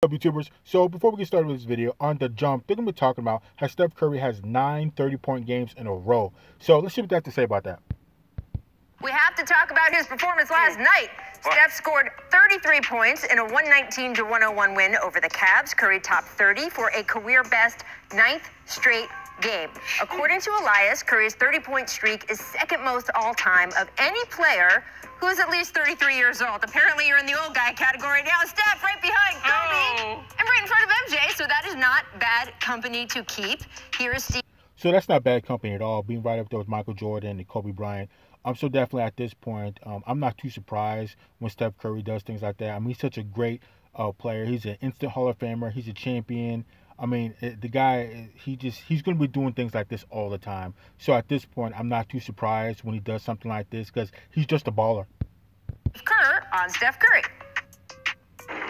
YouTubers. So before we get started with this video, on the jump, they're going to be talking about how Steph Curry has 9 30-point games in a row. So let's see what they have to say about that. We have to talk about his performance last night. Steph scored 33 points in a 119-101 win over the Cavs. Curry topped 30 for a career-best 9th straight game. According to Elias, Curry's 30-point streak is second most all-time of any player who is at least 33 years old. Apparently, you're in the old guy category now. Steph right behind Kobe and right in front of MJ, so that is not bad company to keep. Here is Steve. So that's not bad company at all, being right up there with Michael Jordan and Kobe Bryant. So definitely at this point, I'm not too surprised when Steph Curry does things like that. I mean, he's such a great player. He's an instant Hall of Famer. He's a champion. I mean, the guy, he's going to be doing things like this all the time. So at this point, I'm not too surprised when he does something like this because he's just a baller. Kerr on Steph Curry.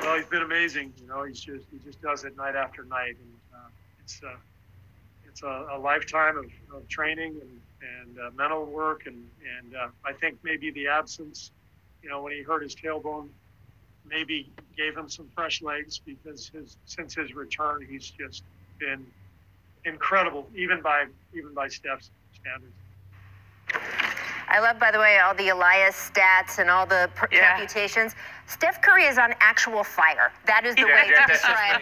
Well, he's been amazing. You know, he just does it night after night, and it's a lifetime of training and mental work, and I think maybe the absence, you know, when he hurt his tailbone, maybe gave him some fresh legs, because since his return, he's just been incredible, even by Steph's standards. I love, by the way, all the Elias stats and all the computations. Steph Curry is on actual fire. That is the way to describe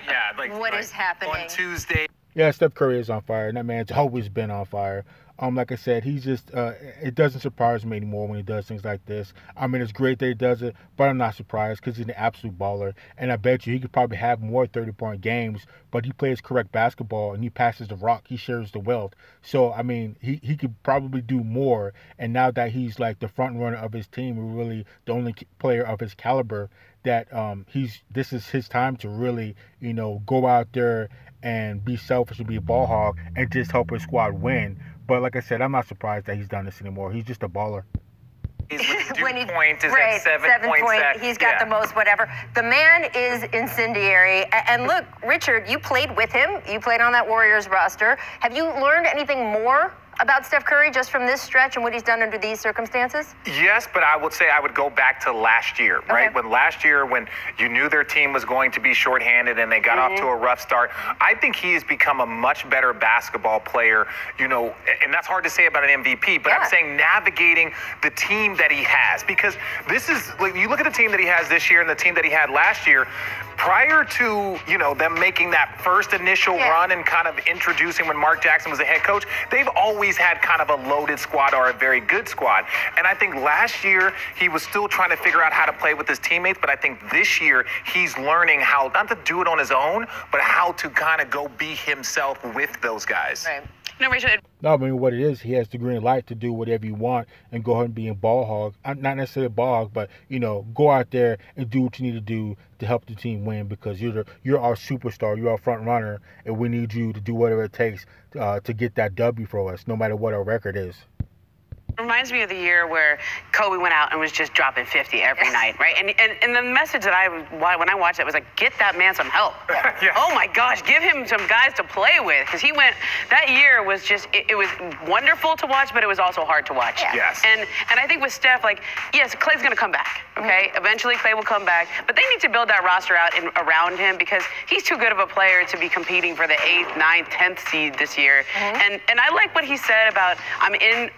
what is happening. On Tuesday. Yeah, Steph Curry is on fire, and that man's always been on fire. Like I said, he's just, it doesn't surprise me anymore when he does things like this. I mean, it's great that he does it, but I'm not surprised because he's an absolute baller. And I bet you he could probably have more 30-point games, but he plays correct basketball and he passes the rock. He shares the wealth. So, I mean, he could probably do more. And now that he's like the front runner of his team, really the only player of his caliber, that this is his time to really, you know, go out there and be selfish and be a ball hog and just help his squad win. But like I said, I'm not surprised that he's done this anymore. He's just a baller. When he, point is right, at 7 points. He's got the most whatever. The man is incendiary. And look, Richard, you played with him. You played on that Warriors roster. Have you learned anything more about Steph Curry just from this stretch and what he's done under these circumstances? Yes, but I would say I would go back to last year, right? When last year, when you knew their team was going to be shorthanded and they got off to a rough start, I think he has become a much better basketball player, you know, and that's hard to say about an MVP, but I'm saying navigating the team that he has, because this is, like, you look at the team that he has this year and the team that he had last year, prior to, you know, them making that first initial run and kind of introducing when Mark Jackson was the head coach, they've always had kind of a loaded squad or a very good squad. And I think last year he was still trying to figure out how to play with his teammates, but I think this year he's learning how not to do it on his own, but how to kind of go be himself with those guys. Right. No, Rachel. No, I mean, what it is, he has the green light to do whatever you want and go ahead and be a ball hog. Not necessarily a ball hog, but, you know, go out there and do what you need to do to help the team win, because you're our superstar, you're our front runner, and we need you to do whatever it takes to get that W for us, no matter what our record is. Reminds me of the year where Kobe went out and was just dropping 50 every night, right? And the message that when I watched it was like, get that man some help. Oh my gosh, give him some guys to play with, because that year was just, it was wonderful to watch, but it was also hard to watch. Yes. And I think with Steph, like, yes, Clay's gonna come back, okay? Eventually Clay will come back, but they need to build that roster out around him, because he's too good of a player to be competing for the 8th, 9th, 10th seed this year. And I like what he said about, I'm in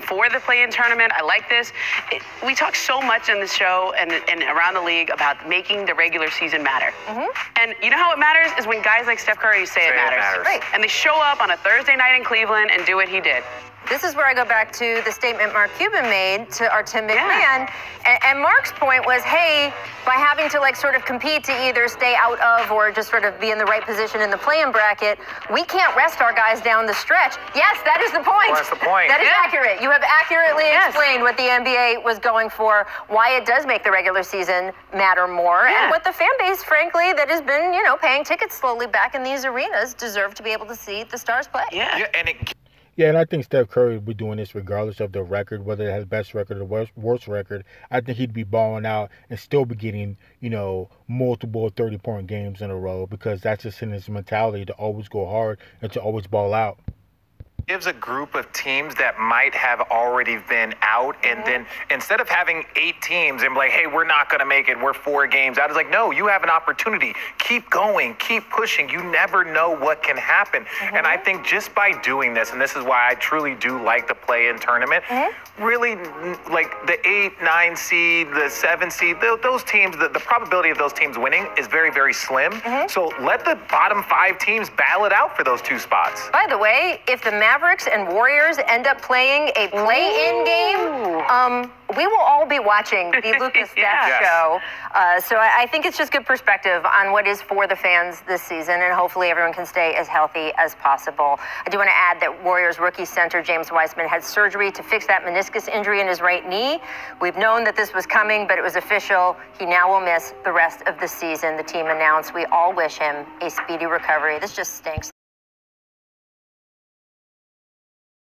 for the play-in tournament. I like this. We talk so much in this show and around the league about making the regular season matter. And you know how it matters is when guys like Steph Curry say it matters. Right. And they show up on a Thursday night in Cleveland and do what he did. This is where I go back to the statement Mark Cuban made to our Tim McMahon. And Mark's point was, hey, by having to like sort of compete to either stay out of or just sort of be in the right position in the play-in bracket, we can't rest our guys down the stretch. Yes, that is the point. Well, that's the point. That is accurate. You have accurately explained what the NBA was going for, why it does make the regular season matter more, and what the fan base, frankly, that has been, you know, paying tickets slowly back in these arenas deserve to be able to see the stars play. Yeah, and I think Steph Curry would be doing this regardless of the record, whether it has best record or worst record. I think he'd be balling out and still be getting, you know, multiple 30-point games in a row, because that's just in his mentality to always go hard and to always ball out. gives a group of teams that might have already been out, and then instead of having 8 teams and be like, hey, we're not going to make it, we're 4 games out, it's like, no, you have an opportunity. Keep going, keep pushing. You never know what can happen. And I think just by doing this, and this is why I truly do like the play-in tournament, really, like the 8, 9 seed, the 7 seed, those teams, the probability of those teams winning is very, very slim. So let the bottom 5 teams battle it out for those 2 spots. By the way, if the Mavericks and Warriors end up playing a play-in game, we will all be watching the Lucas Death show. So I think it's just good perspective on what is for the fans this season, and hopefully everyone can stay as healthy as possible. I do want to add that Warriors rookie center James Wiseman had surgery to fix that meniscus injury in his right knee. We've known that this was coming, but it was official. He now will miss the rest of the season, the team announced. We all wish him a speedy recovery. This just stinks.